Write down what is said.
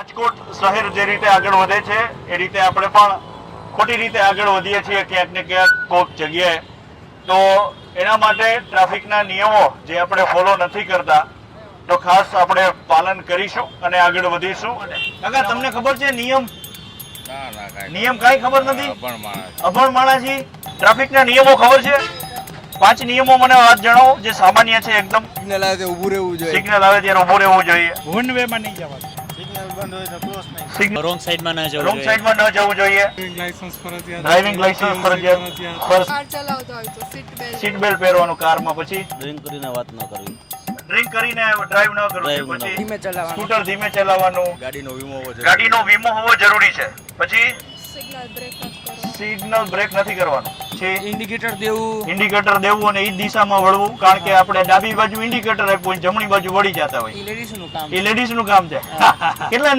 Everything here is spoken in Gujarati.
રાજકોટ શહેર જે રીતે આગળ વધે છે એ રીતે આપણે પણ ખોટી રીતે આગળ વધીએ છીએ ક્યાંક ને ક્યાંક કોઈક જગ્યાએ. તો એના માટે ટ્રાફિકના નિયમો જે આપણે ફોલો નથી કરતા તો ખાસ આપણે પાલન કરીશું અને આગળ વધીશું. કાકા તમને ખબર છે નિયમ કાંઈ ખબર નથી? અભણ માણસ છી. ટ્રાફિકના નિયમો ખબર છે? 5 નિયમો મને વાત જણાવો જે સામાન્ય છે એકદમ. સિગ્નલ આવે ઊભું રહેવું જોઈએ. સિગ્નલ આવે ત્યારે ઊભું રહેવું જોઈએ. વન વે માં નહીં જવાનું. સિગ્નલ બંધ હોય તો ક્રોસ નહીં. સિગ્નલ રોંગ સાઈડમાં ન જવું રોંગ જોઈએ. સાઈડમાં ન જવું જોઈએ. ડ્રાઇવિંગ લાયસન્સ ફરજિયાત. ડ્રાઇવિંગ લાયસન્સ ફરજિયાત. કાર ચલાવતો હોય તો સીટ બેલ્ટ પહેરવાનું કારમાં. પછી ડ્રિંક કરીને વાત ન કરવી. ડ્રિંક કરીને ડ્રાઈવ ન Drive કરવું. ન પછી ધીમે ચલાવવાનું. સ્કૂટર ધીમે ચલાવવાનું. ગાડીનો વીમો હોવો જોઈએ. ગાડીનો વીમો હોવો જરૂરી છે. પછી સિગ્નલ બ્રેક નથી કરવાનું. સિગ્નલ બ્રેક નથી કરવાનું. છે ઇન્ડિકેટર દેવું. ઇન્ડિકેટર દેવું અને એ જ દિશામાં વળવું. કારણ કે આપણે ડાબી બાજુ ઇન્ડિકેટર આપ્યું હોય જમણી બાજુ વળી જતા હોય. લેડીઝ નું કામ. એ લેડીઝ નું કામ છે. કેટલા